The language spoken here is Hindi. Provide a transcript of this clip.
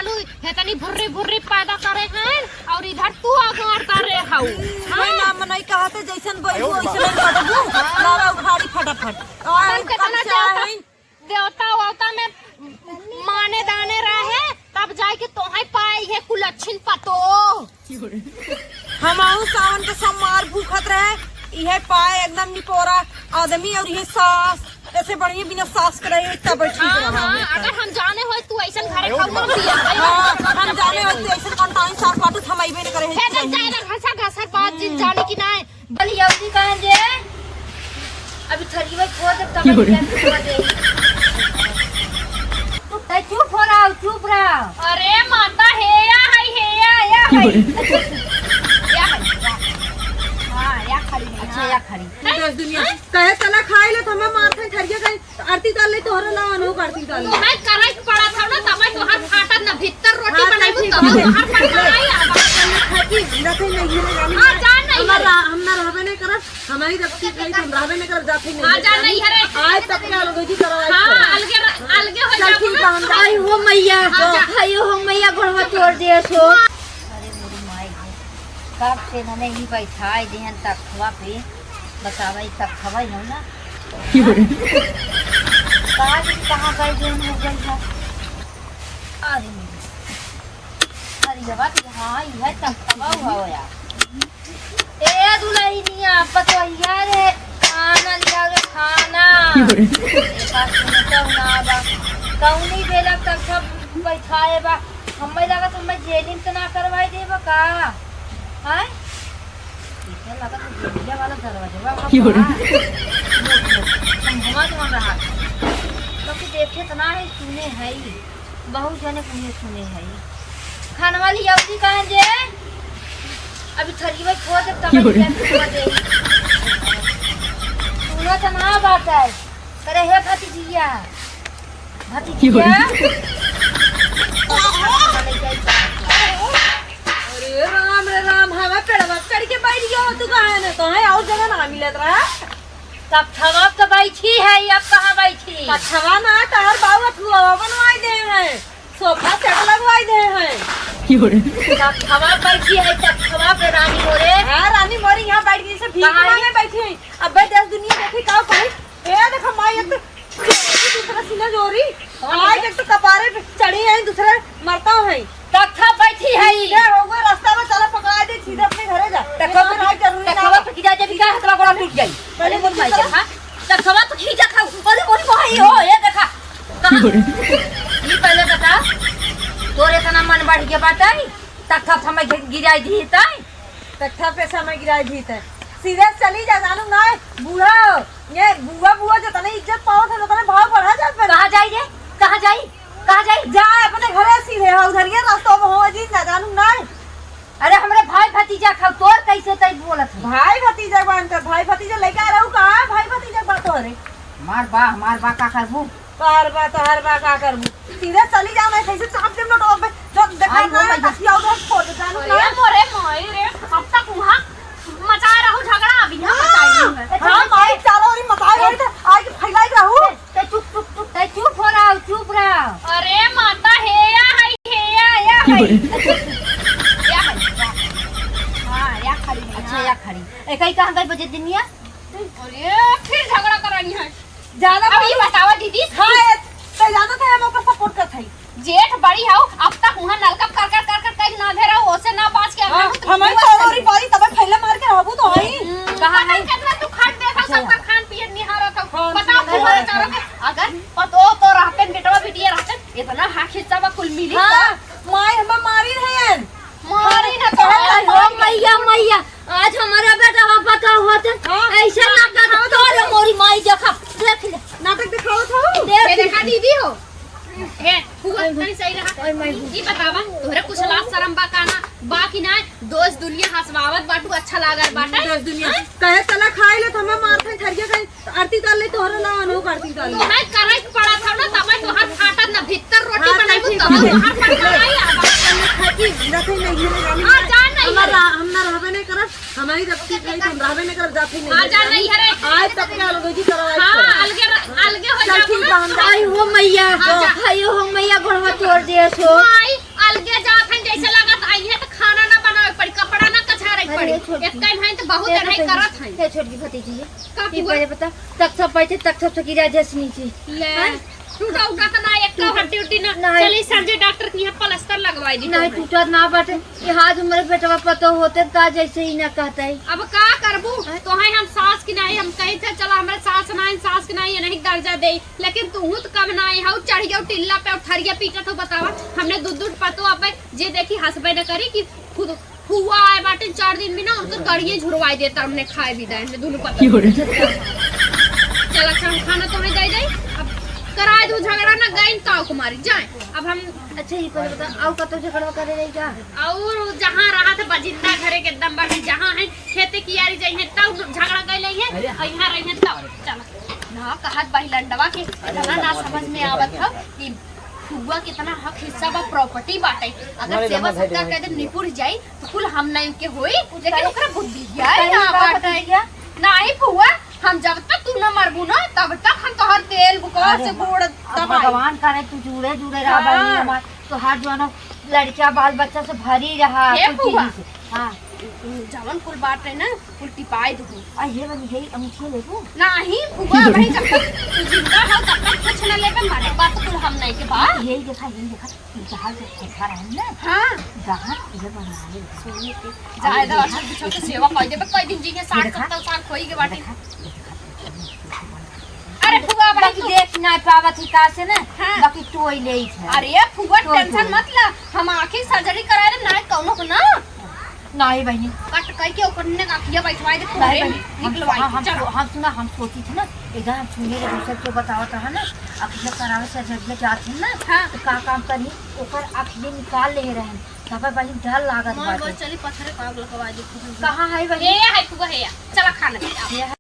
चालू इतनी भुर्री भुर्री पैदा करे हैं और इधर तू आगाड़ता रे हाउ मैं ना मनई कहते जैसन बोलू वैसन कटबू लावा उखाड़ी फटाफट और कितना देवता ववता में माने दाने रहे तब जाए के तोहे पाई है कुलच्छिन पतो हम आऊ सावन के सब मार भूखत रहे यह पाए एकदम निपोरा आदमी और ये सास ऐसे बढ़िया बिना सास करे इतना बैठी रहा अगर हम जाने हो तू ऐसा घरे खाऊ दिया हम जाने हो तो ऐसे कंटाइन सास बाटू थमाइबे न करे है तो जाए ना घसा घसा बात जिन जाने की ना बलियौती कहां जे अभी थरीवे खो दे तब खो दे तू चुप हो रहा चुप रहा अरे माता है या अच्छा या खड़ी देश दुनिया कहे चला खाए ले तो हमें मारते ठरिया कहीं आरती डाल ले तोहरा ला अनो आरती डाल ले मैं करई पड़ा था ना तब तो हर फाटा न भीतर रोटी बनाई तो हर फाटा आई खाती रखे नहीं है हां जा नहीं हम ना रहबे नहीं करत हमारी रखती कहीं हम रहबे नहीं करत जाती नहीं हां जा नहीं है आज तक क्या लोग जी करवाई हां अलगे हो जा आई हो मैया आई हो मैया गोड़वा तोड़ दे सो अरे मेरी माई कब से न नहीं बैठाई देहन तक खवा पे बतावाई तक खवाई हो ना कहाँ गई देहन हो गई है अरे अरे बात हाँ यह तक खवा हुआ यार ए दुल्हनिया पतोहिया रे खाना लिया रे खाना कौनी बेला तक सब बैठाए बा हमें लगा तो मैं जेलिन तो ना करवाई देबा का हां इतना लगा तो जेलिया वाला दरवाजा बा हम रहा तो देखे तो ना है सुने है बहुत जने सुने है खाने वाली यौती कहां जे अभी थरीवे खो दे तब खो दे सुनो तो ना बात है करे हे भतीजिया अरे राम रे राम हवा पेड़वा चढ़ के बैठ गया तू कहां है तो है और जगह ना मिलत रहा तब थवा तो बैठी है अब कहां बैठी कछवा ना तार बाबू अथुआ बनवाई दे है सोफा सेट लगवाई दे है तब थवा बैठी है तब थवा पे रानी मोरे हां रानी मोरी यहां बैठ गई से भीख मांगे बैठी है अब देश दुनिया देखी का कहीं ए देखो माई दूसरा सीना जोरी आज एक तो कपारे पे चढ़ी है दूसरा मरता है तब थवा बैठी है ये होगा रास्ता में चला पकड़ा दे सीधे अपने घरे जा तखवा पे जरूरी तखवा पे खींचा जब का हाथ गोड़ा टूट गई पहले बोल माई हां तखवा तो खींचा खाओ अरे मोरी भाई हो ये देखा ये पहले बता तोरे तना मन बढ़ के बताई तखा हमें गिराई दी ताई तख्ता पे समय गिराई दी है सीधे चली जा जानू ना बूढ़ा ये बुआ जो तने इज्जत पाओ थे तो तने भाव बढ़ा जा पे कहां जाई रे कहां जाई जा अपने घरे सीधे हो उधर ये रास्ता में हो जी ना जानू ना अरे हमरे भाई भतीजा खाओ तोर कैसे तई बोलत भाई भतीजा बनकर भाई भतीजा लेके आ रहू का भाई भतीजा बात हो रे मार बा का करबू हर बा का करबू सीधे चली जा मैं कैसे चाप दे नोट पे जो देखा ना हसिया उधर फोड़ जानू ना मोरे मोई रे अब तक वहां मचा रहू झगड़ा अभी ना मचाई है हां माई चलो रे मचाई रे आज फैलाई रहू ते चुप हो रहा अरे माता है या या खड़ी अच्छा या खड़ी ए कई कहां गई बजे दुनिया अरे फिर झगड़ा करानी है ज्यादा अब ये बतावा दीदी हां तो जाना था हम ओकर सपोर्ट करत हई जेठ बड़ी हाउ अब तक वहां नलका कर कहीं ना भेरा ओसे ना बाज के हमारी तोरी बारी तब फैले मार के रहबू तो हई कहां नहीं कितना तू खान देखा सबका खान पियन निहारा था बताओ तुम्हारे चारों के अगर पतो तो रहते बेटवा बिटिया रहते इतना हाथ हिस्सा कुल मिली हां माई हम मारी रहन मारी ना तो हो मैया आज हमारा बेटा का पता होते ऐसा ना कर तोरे मोरी माई देखा देख ले नाटक दिखाओ था देखा दीदी हो हे हुआ नहीं सही रहा ये बतावा तोरे कुछ लाज शर्म बा काना बाकी ना दोस्त दुनिया हंसवावत बाटू अच्छा लागल बाटा दोस्त दुनिया कहे चला खाए ले तो हमें मारते ठरिया कहीं आरती डाल ले तोहरा ला अनो आरती डाल ले मैं करई पड़ा था ना तब तो हर फाटा न भीतर रोटी बनाई तो हर फाटा आई खाती रखे नहीं है हां जा नहीं हम ना रहबे नहीं करत हमारी रखती कहीं हम रहबे नहीं करत जाती नहीं हां जा नहीं है आज तक क्या लोग जी करवाई हां अलगे हो जा आई हो मैया गोड़वा तोड़ दे सो आई बड़ी छोटी। एक टाइम है तो बहुत अढ़ाई करत है ये छोटी भतीजी है का ये फुआ पहले बता तक सब बैठे तक सब से गिरा जैसे नीचे ले टूटा उटा का ना एक हड्डी उड्डी ना नहीं। चली संजय डॉक्टर के यहाँ प्लास्टर लगवाई दी नहीं टूटा ना बाटे ये हाथ हमारे बेटवा पतो होते ता जैसे ही ना कहता है अब का करबू तो है हम सास की नहीं हम कही थे चला हमारे सास की नहीं नहीं दर्जा दे लेकिन तू तो कब ना हाउ चढ़ गया टिल्ला पे उठरिया पीटा तो बतावा हमने दूध पतो अब जे देखी हंसबे न करी कि खुद हुआ आए बाटे 4 दिन भी ना उनको गड़िए झुरवाई देता हमने खाए भी दाए दोनों पता चला खाना तो हमें दे दे अब कराए दो झगड़ा ना गई ताऊ कुमारी जाए अब हम अच्छा ये पहले बता आओ कतो झगड़ा करे रही का और जहाँ रहा था बजिंदा घरे के एकदम बाकी जहाँ है खेते कियारी जाइए तब झगड़ा कर ली है यहाँ रही है तब चला ना कहत भाई लंडवा के इतना ना समझ में आवत था कि फुआ कितना हक हिस्सा बा प्रॉपर्टी बाटे अगर सेवा सत्कार कर दे निपुर जाई तो कुल हम नहीं के होई लेकिन ओकरा बुद्धि है ना बाटे नहीं फुआ हम जब तक तू न मरबू ना तब तक हम तोहर तेल बुखार से गोड़ दबाई भगवान करे तू जुड़े जुड़े रहा बनी हमार तो हर जो लड़का बाल बच्चा से भरी रहा हे कुल फुआ। चीज़ से। हाँ जवन कुल बात है ना कुल टिपाई दू आ ये बनी यही अंगूठी ले तू नहीं फुआ भाई जब तक तू जिंदा हो तब तक कुछ न लेबे मारे बात कुल हम नहीं के बा यही देखा जहाँ से खोखा रहा ना हां जहाँ ये बना ले जायदा अच्छा बिछो के सेवा कर देबे कई दिन जी के 60 70 साल खोई के बाटे अरे फुआ भाई बाकी देख ना पावत ही का से ना हाँ। बाकी टोई ले है अरे फुआ टोई टेंशन टोई। मत ला हम आंखें सर्जरी कराए दे ना कौनो को ना नहीं बहनी कट कई के ओकर ने काखिया बैठवाई दे पूरे निकलवाई चलो हम सुना हम सोची थी ना इधर हम सुने रे दूसरे को बतावत रहा ना अखिया करावे से जब जाते ना हां तो का काम करी ऊपर अखिया निकाल ले रहन तब बहनी डर लागत मां बाटे चली पत्थर काग लगवा दे कहां है बहनी हे है फुआ हे चला खाना ये